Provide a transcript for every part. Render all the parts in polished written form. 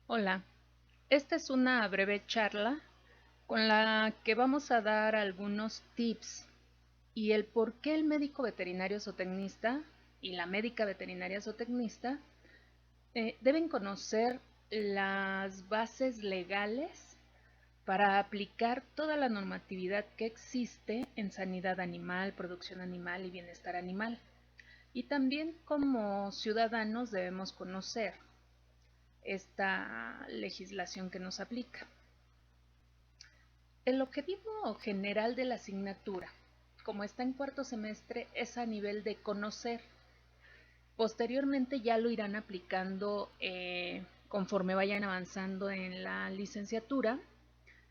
Hola, esta es una breve charla con la que vamos a dar algunos tips y el por qué el médico veterinario zootecnista y la médica veterinaria zootecnista deben conocer las bases legales para aplicar toda la normatividad que existe en sanidad animal, producción animal y bienestar animal. Y también como ciudadanos debemos conocer esta legislación que nos aplica. El objetivo general de la asignatura, como está en cuarto semestre, es a nivel de conocer. Posteriormente ya lo irán aplicando conforme vayan avanzando en la licenciatura,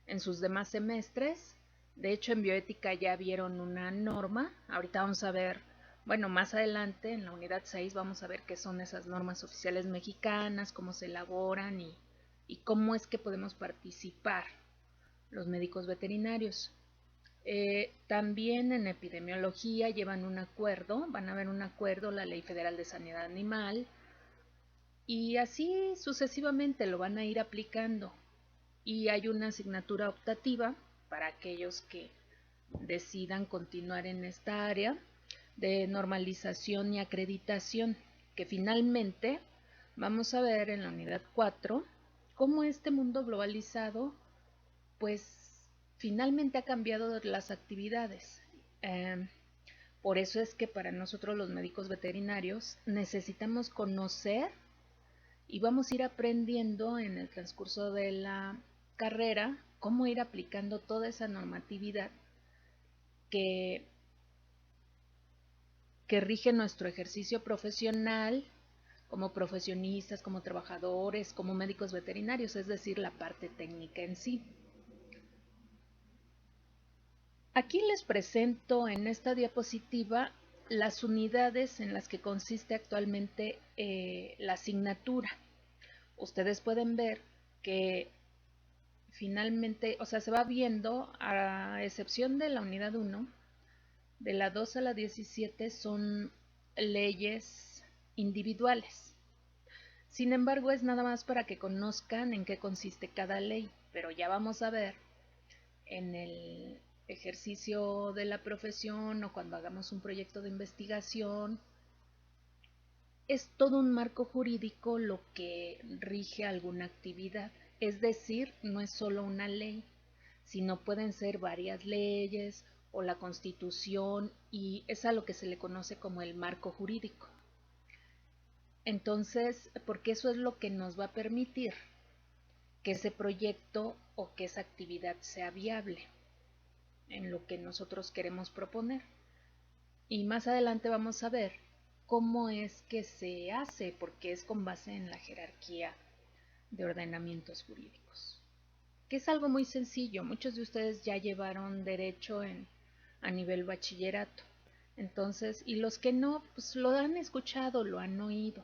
en sus demás semestres. De hecho, en bioética ya vieron una norma. Ahorita vamos a ver, bueno, más adelante en la unidad 6 vamos a ver qué son esas normas oficiales mexicanas, cómo se elaboran y cómo es que podemos participar los médicos veterinarios. También en epidemiología llevan un acuerdo, van a ver un acuerdo, la Ley Federal de Sanidad Animal, y así sucesivamente lo van a ir aplicando. Y hay una asignatura optativa para aquellos que decidan continuar en esta área de normalización y acreditación, que finalmente vamos a ver en la unidad 4 cómo este mundo globalizado pues finalmente ha cambiado las actividades. Eh, por eso es que para nosotros los médicos veterinarios necesitamos conocer y vamos a ir aprendiendo en el transcurso de la carrera cómo ir aplicando toda esa normatividad que, que rige nuestro ejercicio profesional como profesionistas, como trabajadores, como médicos veterinarios, es decir, la parte técnica en sí. Aquí les presento en esta diapositiva las unidades en las que consiste actualmente la asignatura. Ustedes pueden ver que finalmente, o sea, se va viendo, a excepción de la unidad 1, de la 2 a la 17 son leyes individuales. Sin embargo, es nada más para que conozcan en qué consiste cada ley, pero ya vamos a ver en el ejercicio de la profesión o cuando hagamos un proyecto de investigación. Es todo un marco jurídico lo que rige alguna actividad. Es decir, no es solo una ley, sino pueden ser varias leyes o la Constitución, y es a lo que se le conoce como el marco jurídico. Entonces, porque eso es lo que nos va a permitir que ese proyecto o que esa actividad sea viable en lo que nosotros queremos proponer. Y más adelante vamos a ver cómo es que se hace, porque es con base en la jerarquía de ordenamientos jurídicos, que es algo muy sencillo. Muchos de ustedes ya llevaron derecho a nivel bachillerato. Entonces, y los que no, pues lo han escuchado, lo han oído.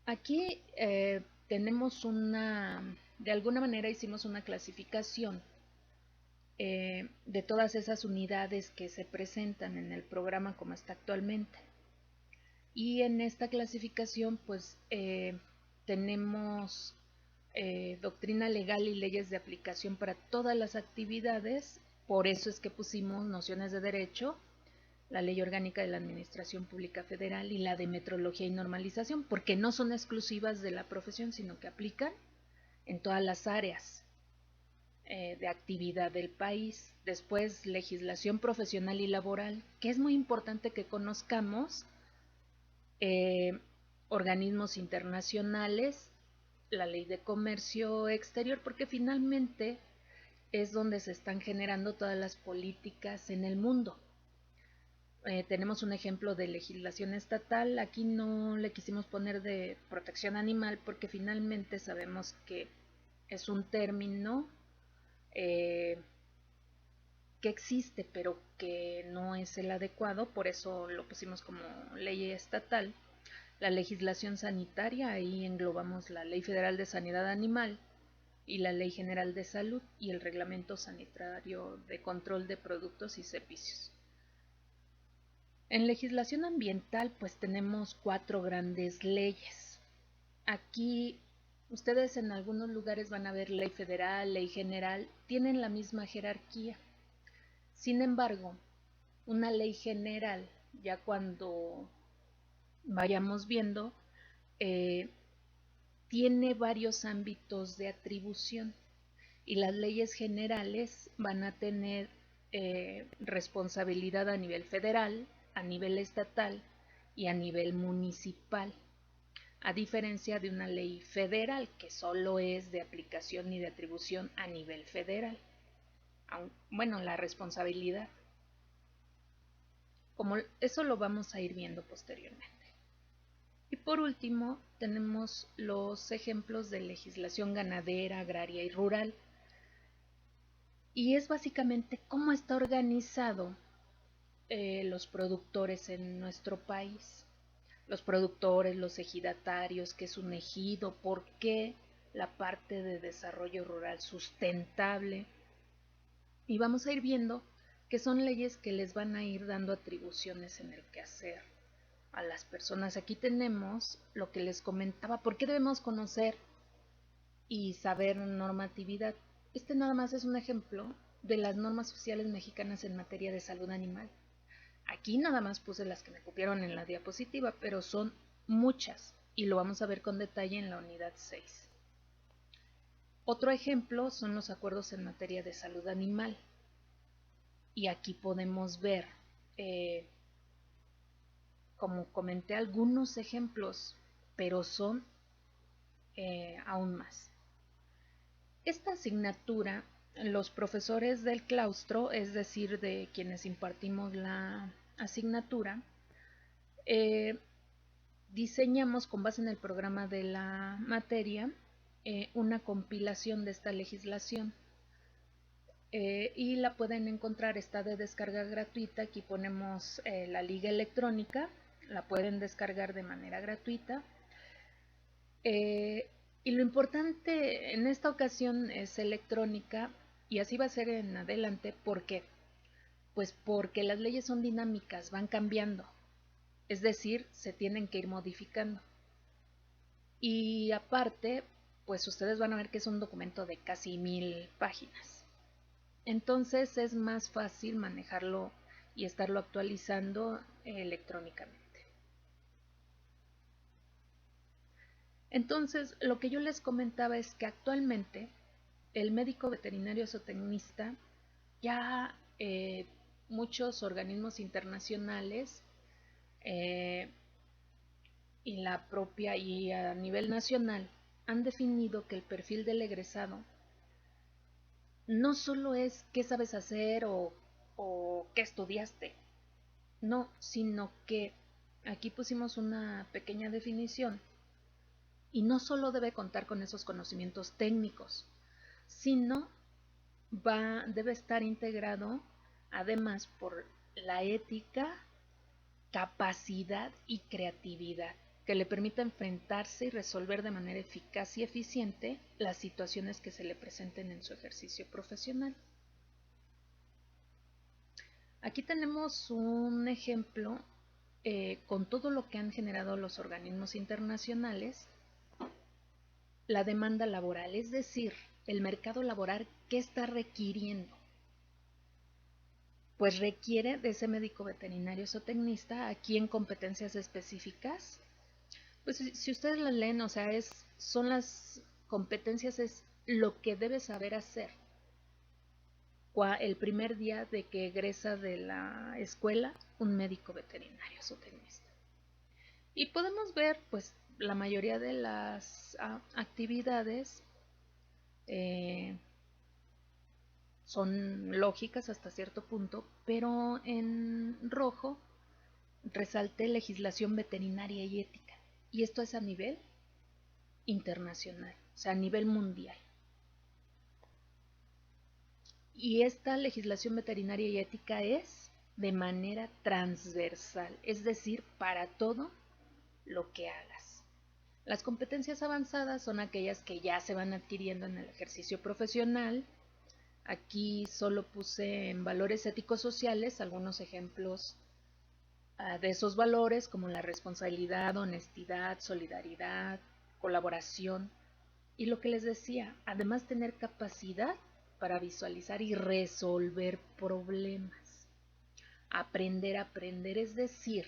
Aquí tenemos de alguna manera hicimos una clasificación de todas esas unidades que se presentan en el programa como está actualmente. Y en esta clasificación pues tenemos doctrina legal y leyes de aplicación para todas las actividades. Por eso es que pusimos nociones de derecho, la Ley Orgánica de la Administración Pública Federal y la de Metrología y Normalización, porque no son exclusivas de la profesión, sino que aplican en todas las áreas de actividad del país. Después, legislación profesional y laboral, que es muy importante que conozcamos, eh, organismos internacionales, la ley de comercio exterior, porque finalmente es donde se están generando todas las políticas en el mundo. Tenemos un ejemplo de legislación estatal. Aquí no le quisimos poner de protección animal porque finalmente sabemos que es un término eh, que existe pero que no es el adecuado, por eso lo pusimos como ley estatal. La legislación sanitaria, ahí englobamos la Ley Federal de Sanidad Animal y la Ley General de Salud y el Reglamento Sanitario de Control de Productos y Servicios. En legislación ambiental pues tenemos 4 grandes leyes. Aquí ustedes en algunos lugares van a ver ley federal, ley general, tienen la misma jerarquía. Sin embargo, una ley general, ya cuando vayamos viendo, tiene varios ámbitos de atribución y las leyes generales van a tener responsabilidad a nivel federal, a nivel estatal y a nivel municipal, a diferencia de una ley federal que solo es de aplicación y de atribución a nivel federal. Bueno, la responsabilidad, como eso lo vamos a ir viendo posteriormente. Y por último, tenemos los ejemplos de legislación ganadera, agraria y rural. Y es básicamente cómo está organizado los productores en nuestro país. Los productores, los ejidatarios, qué es un ejido, por qué la parte de desarrollo rural sustentable. Y vamos a ir viendo que son leyes que les van a ir dando atribuciones en el quehacer a las personas. Aquí tenemos lo que les comentaba, ¿por qué debemos conocer y saber normatividad? Este nada más es un ejemplo de las normas oficiales mexicanas en materia de salud animal. Aquí nada más puse las que me copiaron en la diapositiva, pero son muchas y lo vamos a ver con detalle en la unidad 6. Otro ejemplo son los acuerdos en materia de salud animal. Y aquí podemos ver, como comenté, algunos ejemplos, pero son aún más. Esta asignatura, los profesores del claustro, es decir, de quienes impartimos la asignatura, diseñamos con base en el programa de la materia una compilación de esta legislación y la pueden encontrar, está de descarga gratuita. Aquí ponemos la liga electrónica, la pueden descargar de manera gratuita. Y lo importante en esta ocasión es electrónica y así va a ser en adelante. ¿Por qué? Pues porque las leyes son dinámicas, van cambiando, es decir, se tienen que ir modificando. Y aparte, pues ustedes van a ver que es un documento de casi 1000 páginas. Entonces es más fácil manejarlo y estarlo actualizando electrónicamente. Entonces, lo que yo les comentaba es que actualmente el médico veterinario zootecnista, ya muchos organismos internacionales y la propia y a nivel nacional han definido que el perfil del egresado no solo es qué sabes hacer o qué estudiaste, no, sino que aquí pusimos una pequeña definición y no solo debe contar con esos conocimientos técnicos, sino debe estar integrado además por la ética, capacidad y creatividad que le permita enfrentarse y resolver de manera eficaz y eficiente las situaciones que se le presenten en su ejercicio profesional. Aquí tenemos un ejemplo con todo lo que han generado los organismos internacionales, la demanda laboral, es decir, el mercado laboral, ¿qué está requiriendo? Pues requiere de ese médico veterinario zootecnista. Aquí en competencias específicas, pues si ustedes la leen, o sea, son las competencias, es lo que debe saber hacer el primer día de que egresa de la escuela un médico veterinario zootecnista. Y podemos ver, pues, la mayoría de las actividades son lógicas hasta cierto punto, pero en rojo resalté legislación veterinaria y ética. Y esto es a nivel internacional, o sea, a nivel mundial. Y esta legislación veterinaria y ética es de manera transversal, es decir, para todo lo que hagas. Las competencias avanzadas son aquellas que ya se van adquiriendo en el ejercicio profesional. Aquí solo puse en valores éticos sociales algunos ejemplos de esos valores, como la responsabilidad, honestidad, solidaridad, colaboración y lo que les decía, además tener capacidad para visualizar y resolver problemas. Aprender a aprender, es decir,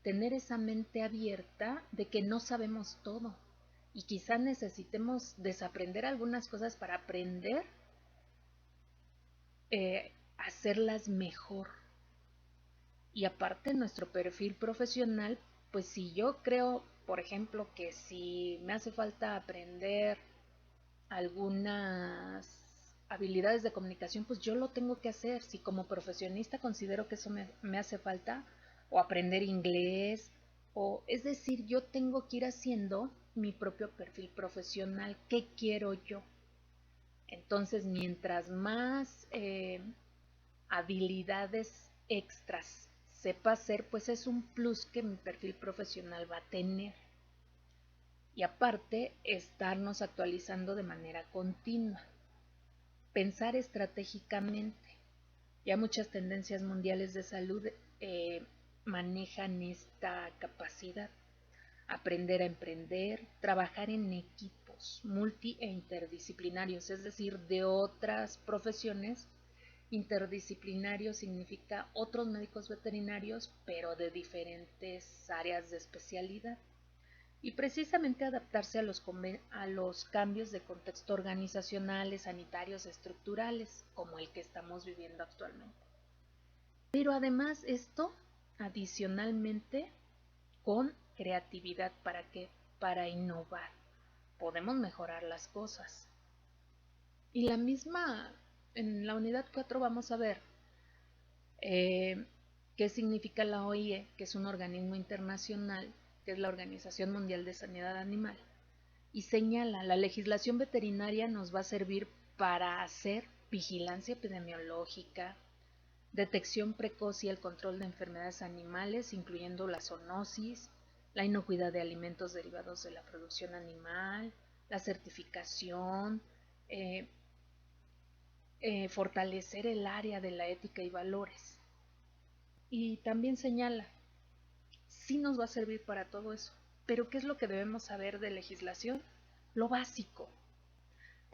tener esa mente abierta de que no sabemos todo y quizá necesitemos desaprender algunas cosas para aprender a hacerlas mejor. Y aparte nuestro perfil profesional, pues si yo creo, por ejemplo, que si me hace falta aprender algunas habilidades de comunicación, pues yo lo tengo que hacer. Si como profesionista considero que eso me hace falta, o aprender inglés, o es decir, yo tengo que ir haciendo mi propio perfil profesional. ¿Qué quiero yo? Entonces, mientras más habilidades extras sepa hacer, pues es un plus que mi perfil profesional va a tener. Y aparte, estarnos actualizando de manera continua. Pensar estratégicamente. Ya muchas tendencias mundiales de salud manejan esta capacidad. Aprender a emprender, trabajar en equipos multi e interdisciplinarios, es decir, de otras profesiones. Interdisciplinario significa otros médicos veterinarios, pero de diferentes áreas de especialidad. Y precisamente adaptarse a los cambios de contexto organizacionales, sanitarios, estructurales, como el que estamos viviendo actualmente. Pero además esto, adicionalmente, con creatividad, ¿para qué? Para innovar. Podemos mejorar las cosas. Y en la unidad 4 vamos a ver qué significa la OIE, que es un organismo internacional, que es la Organización Mundial de Sanidad Animal, y señala, la legislación veterinaria nos va a servir para hacer vigilancia epidemiológica, detección precoz y el control de enfermedades animales, incluyendo la zoonosis, la inocuidad de alimentos derivados de la producción animal, la certificación, fortalecer el área de la ética y valores. Y también señala, sí nos va a servir para todo eso, pero ¿qué es lo que debemos saber de legislación? Lo básico,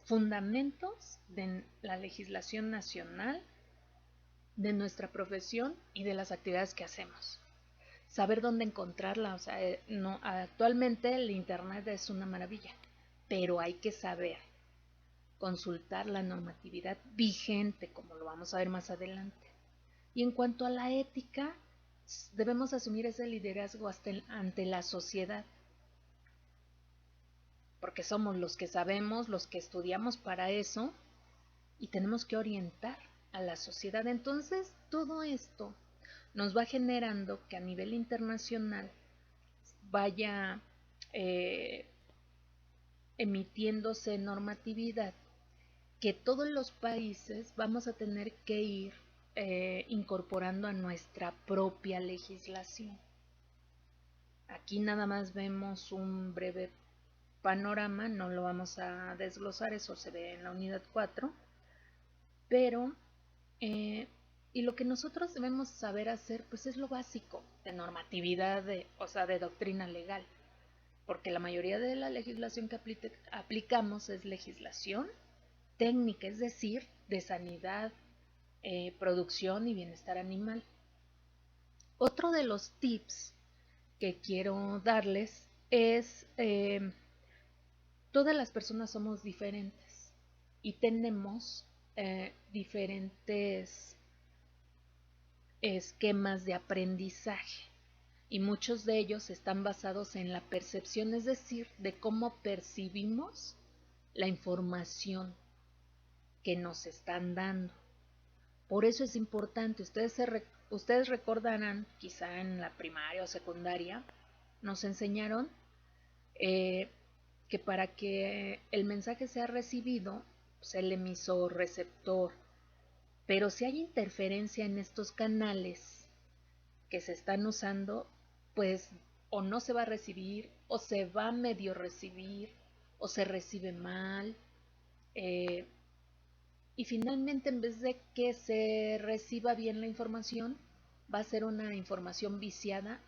fundamentos de la legislación nacional, de nuestra profesión y de las actividades que hacemos. Saber dónde encontrarla, o sea, no, actualmente el internet es una maravilla, pero hay que saber consultar la normatividad vigente, como lo vamos a ver más adelante. Y en cuanto a la ética, debemos asumir ese liderazgo ante la sociedad, porque somos los que sabemos, los que estudiamos para eso, y tenemos que orientar a la sociedad. Entonces, todo esto nos va generando que a nivel internacional vaya emitiéndose normatividad que todos los países vamos a tener que ir incorporando a nuestra propia legislación. Aquí nada más vemos un breve panorama, no lo vamos a desglosar, eso se ve en la unidad 4, pero y lo que nosotros debemos saber hacer pues es lo básico de normatividad, o sea, de doctrina legal, porque la mayoría de la legislación que aplicamos es legislación técnica, es decir, de sanidad, producción y bienestar animal. Otro de los tips que quiero darles es, todas las personas somos diferentes y tenemos diferentes esquemas de aprendizaje y muchos de ellos están basados en la percepción, es decir, de cómo percibimos la información que nos están dando. Por eso es importante, ustedes recordarán, quizá en la primaria o secundaria, nos enseñaron que para que el mensaje sea recibido, pues el emisor, receptor, pero si hay interferencia en estos canales que se están usando, pues o no se va a recibir, o se va a medio recibir, o se recibe mal, y finalmente en vez de que se reciba bien la información, va a ser una información viciada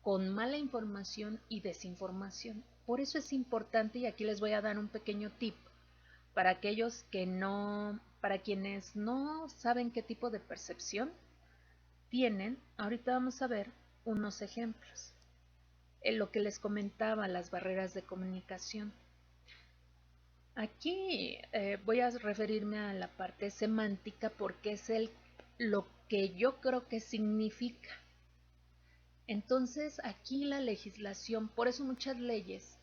con mala información y desinformación. Por eso es importante, y aquí les voy a dar un pequeño tip para aquellos que no, para quienes no saben qué tipo de percepción tienen. Ahorita vamos a ver unos ejemplos. En lo que les comentaba, las barreras de comunicación. Aquí voy a referirme a la parte semántica porque es lo que yo creo que significa. Entonces aquí la legislación, por eso muchas leyes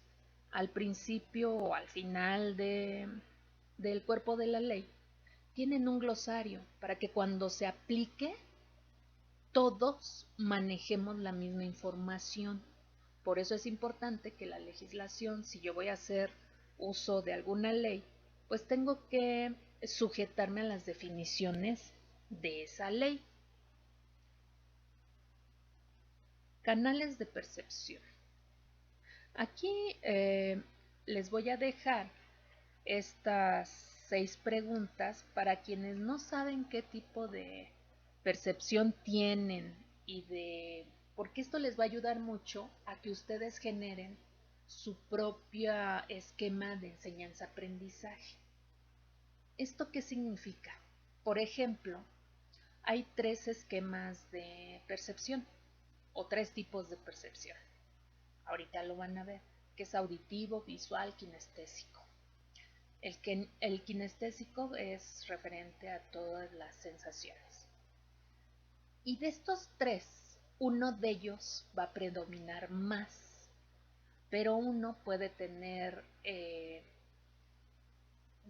al principio o al final del cuerpo de la ley tienen un glosario para que cuando se aplique todos manejemos la misma información. Por eso es importante que la legislación, si yo voy a hacer uso de alguna ley, pues tengo que sujetarme a las definiciones de esa ley. Canales de percepción. Aquí les voy a dejar estas 6 preguntas para quienes no saben qué tipo de percepción tienen y de porque esto les va a ayudar mucho a que ustedes generen su propio esquema de enseñanza-aprendizaje. ¿Esto qué significa? Por ejemplo, hay 3 esquemas de percepción o 3 tipos de percepción. Ahorita lo van a ver, que es auditivo, visual, kinestésico. El kinestésico es referente a todas las sensaciones. Y de estos 3, uno de ellos va a predominar más, pero uno puede tener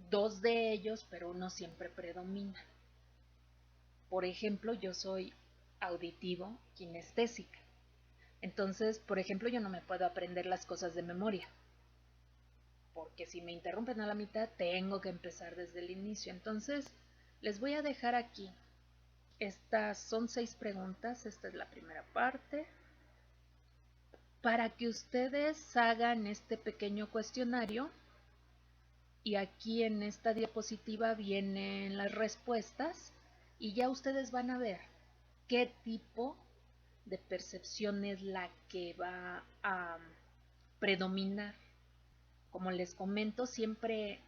2 de ellos, pero uno siempre predomina. Por ejemplo, yo soy auditivo kinestésica. Entonces, por ejemplo, yo no me puedo aprender las cosas de memoria, porque si me interrumpen a la mitad, tengo que empezar desde el inicio. Entonces, les voy a dejar aquí. Estas son 6 preguntas, esta es la primera parte, para que ustedes hagan este pequeño cuestionario y aquí en esta diapositiva vienen las respuestas y ya ustedes van a ver qué tipo de percepción es la que va a predominar. Como les comento, siempre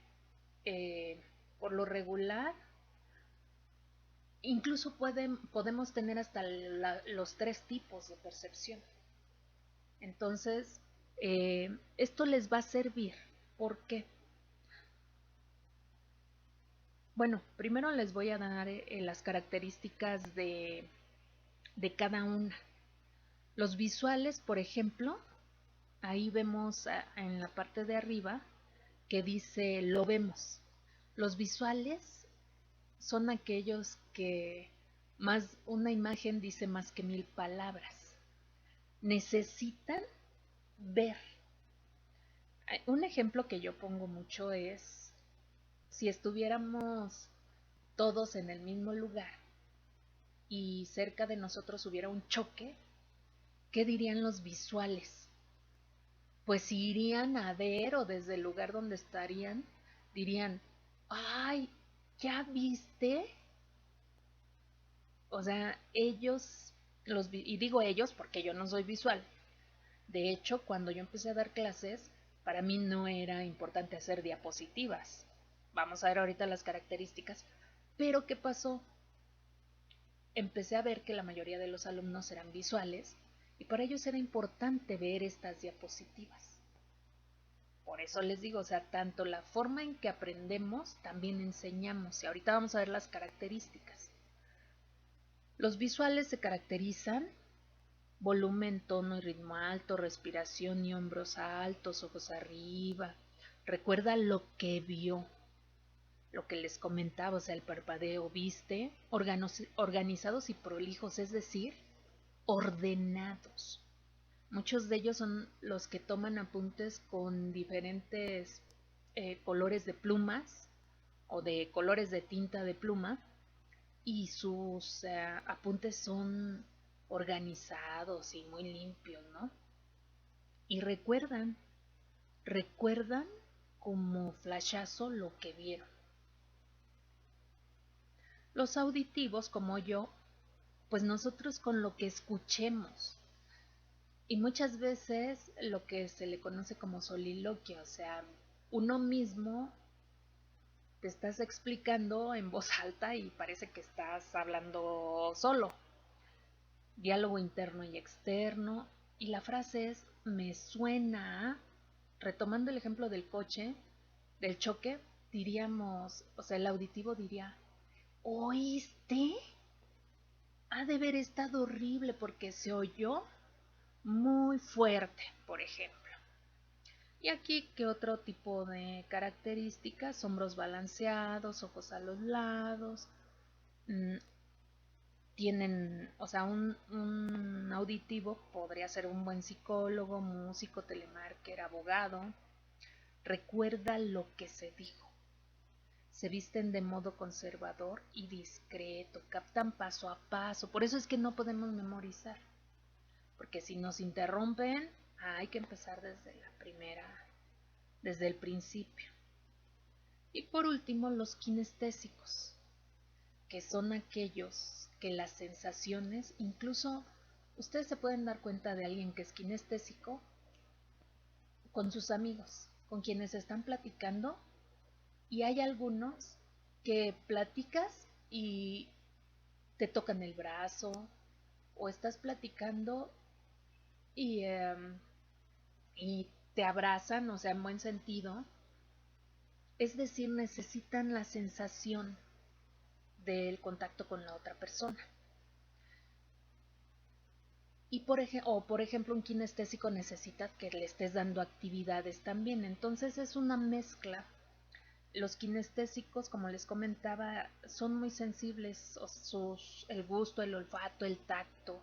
por lo regular, incluso podemos tener hasta los 3 tipos de percepción. Entonces, esto les va a servir. ¿Por qué? Bueno, primero les voy a dar las características de cada una. Los visuales, por ejemplo, ahí vemos en la parte de arriba que dice lo vemos. Los visuales son aquellos que más una imagen dice más que 1000 palabras. Necesitan ver. Un ejemplo que yo pongo mucho es si estuviéramos todos en el mismo lugar y cerca de nosotros hubiera un choque, ¿qué dirían los visuales? Pues irían a ver o desde el lugar donde estarían, dirían, ay, ¿ya viste? O sea, ellos, y digo ellos porque yo no soy visual. De hecho, cuando yo empecé a dar clases, para mí no era importante hacer diapositivas. Vamos a ver ahorita las características. Pero ¿qué pasó? Empecé a ver que la mayoría de los alumnos eran visuales y para ellos era importante ver estas diapositivas. Por eso les digo, o sea, tanto la forma en que aprendemos, también enseñamos. Y ahorita vamos a ver las características. Los visuales se caracterizan volumen, tono y ritmo alto, respiración y hombros altos, ojos arriba. Recuerda lo que vio, lo que les comentaba, o sea, el parpadeo, viste, organizados y prolijos, es decir, ordenados. Muchos de ellos son los que toman apuntes con diferentes colores de plumas o de colores de tinta de pluma y sus apuntes son organizados y muy limpios, ¿no? Y recuerdan como flashazo lo que vieron. Los auditivos, como yo, pues nosotros con lo que escuchemos. Y muchas veces lo que se le conoce como soliloquio, o sea, uno mismo te estás explicando en voz alta y parece que estás hablando solo. Diálogo interno y externo. Y la frase es, me suena, retomando el ejemplo del coche, del choque, diríamos, o sea, el auditivo diría, ¿oíste? Ha de haber estado horrible porque se oyó muy fuerte, por ejemplo. Y aquí, ¿qué otro tipo de características? Hombros balanceados, ojos a los lados. mm, Tienen, o sea, un auditivo podría ser un buen psicólogo, músico, telemarketer, abogado. Recuerda lo que se dijo. Se visten de modo conservador y discreto, captan paso a paso. Por eso es que no podemos memorizar. Porque si nos interrumpen, hay que empezar desde la primera, desde el principio. Y por último, los kinestésicos, que son aquellos que las sensaciones, incluso ustedes se pueden dar cuenta de alguien que es kinestésico con sus amigos, con quienes están platicando, y hay algunos que platicas y te tocan el brazo, o estás platicando y, y te abrazan, o sea, en buen sentido, es decir, necesitan la sensación del contacto con la otra persona. Y por ejemplo, un kinestésico necesita que le estés dando actividades también. Entonces es una mezcla. Los kinestésicos, como les comentaba, son muy sensibles. El gusto, el olfato, el tacto.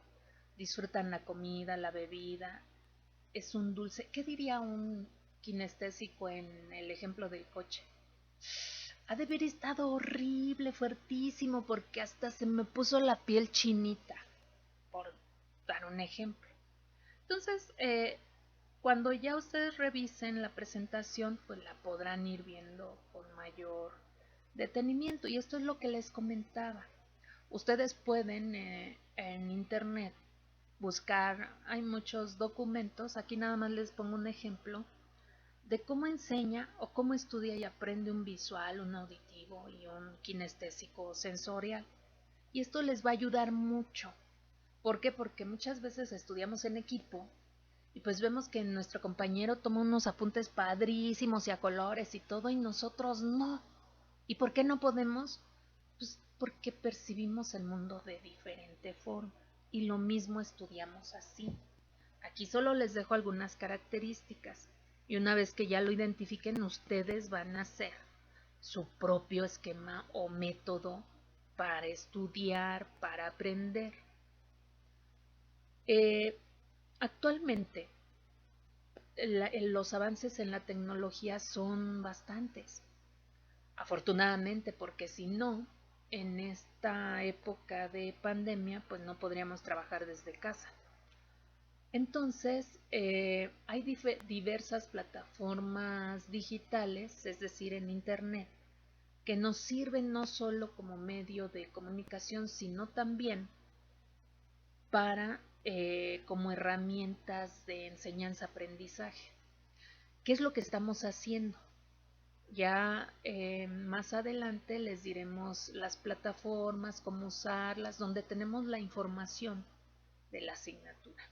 Disfrutan la comida, la bebida. Es un dulce. ¿Qué diría un kinestésico en el ejemplo del coche? Ha de haber estado horrible, fuertísimo, porque hasta se me puso la piel chinita, por dar un ejemplo. Entonces, cuando ya ustedes revisen la presentación, pues la podrán ir viendo con mayor detenimiento. Y esto es lo que les comentaba. Ustedes pueden en internet buscar, hay muchos documentos, aquí nada más les pongo un ejemplo de cómo enseña o cómo estudia y aprende un visual, un auditivo y un kinestésico sensorial. Y esto les va a ayudar mucho. ¿Por qué? Porque muchas veces estudiamos en equipo y pues vemos que nuestro compañero toma unos apuntes padrísimos y a colores y todo y nosotros no. ¿Y por qué no podemos? Pues porque percibimos el mundo de diferente forma y lo mismo estudiamos así. Aquí solo les dejo algunas características y una vez que ya lo identifiquen ustedes van a hacer su propio esquema o método para estudiar, para aprender. Actualmente los avances en la tecnología son bastantes, afortunadamente, porque si no, en esta época de pandemia, pues no podríamos trabajar desde casa. Entonces, hay diversas plataformas digitales, es decir, en Internet, que nos sirven no solo como medio de comunicación, sino también para como herramientas de enseñanza-aprendizaje. ¿Qué es lo que estamos haciendo? Ya más adelante les diremos las plataformas, cómo usarlas, donde tenemos la información de la asignatura.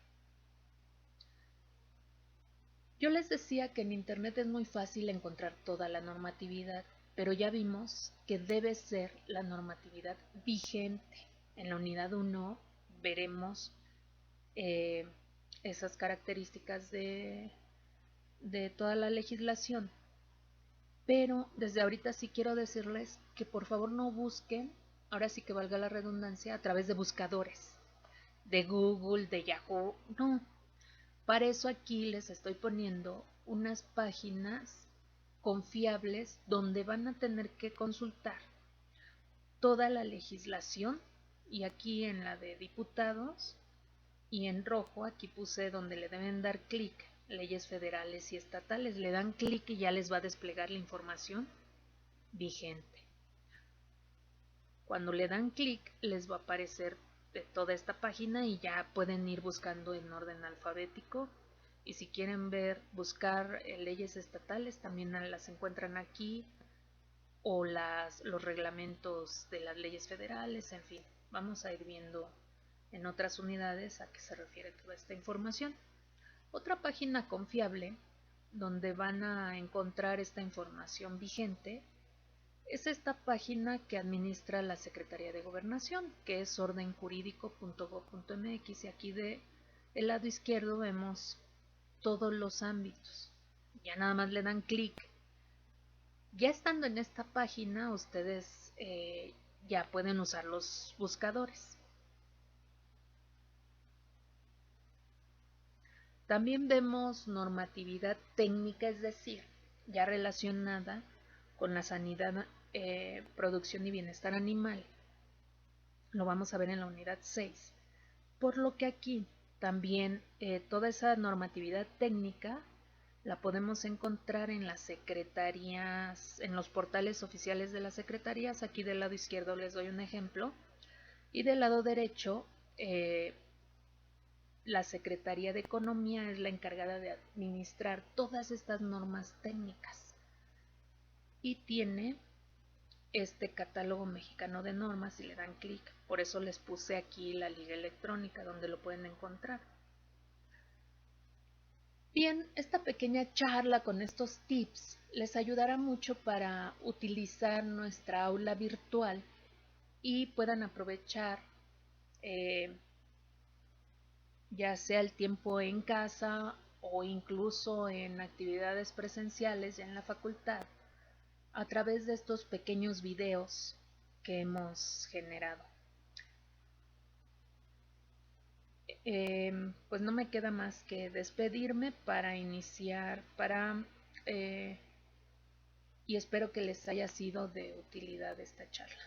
Yo les decía que en Internet es muy fácil encontrar toda la normatividad, pero ya vimos que debe ser la normatividad vigente. En la unidad 1 veremos eh, esas características de toda la legislación. Pero desde ahorita sí quiero decirles que por favor no busquen, ahora sí que valga la redundancia, a través de buscadores, de Google, de Yahoo, no. Para eso aquí les estoy poniendo unas páginas confiables donde van a tener que consultar toda la legislación y aquí en la de diputados y en rojo aquí puse donde le deben dar clic leyes federales y estatales, le dan clic y ya les va a desplegar la información vigente. Cuando le dan clic les va a aparecer de toda esta página y ya pueden ir buscando en orden alfabético. Y si quieren buscar leyes estatales, también las encuentran aquí, o los reglamentos de las leyes federales, en fin. Vamos a ir viendo en otras unidades a qué se refiere toda esta información. Otra página confiable donde van a encontrar esta información vigente es esta página que administra la Secretaría de Gobernación, que es ordenjurídico.gov.mx, y aquí del lado izquierdo vemos todos los ámbitos. Ya nada más le dan clic. Ya estando en esta página, ustedes ya pueden usar los buscadores. También vemos normatividad técnica, es decir, ya relacionada con la sanidad, producción y bienestar animal. Lo vamos a ver en la unidad 6. Por lo que aquí también toda esa normatividad técnica la podemos encontrar en las secretarías, en los portales oficiales de las secretarías. Aquí del lado izquierdo les doy un ejemplo. Y del lado derecho, la Secretaría de Economía es la encargada de administrar todas estas normas técnicas. Y tiene este catálogo mexicano de normas y le dan clic. Por eso les puse aquí la liga electrónica donde lo pueden encontrar. Bien, esta pequeña charla con estos tips les ayudará mucho para utilizar nuestra aula virtual y puedan aprovechar ya sea el tiempo en casa o incluso en actividades presenciales ya en la facultad a través de estos pequeños videos que hemos generado. Pues no me queda más que despedirme para iniciar, y espero que les haya sido de utilidad esta charla.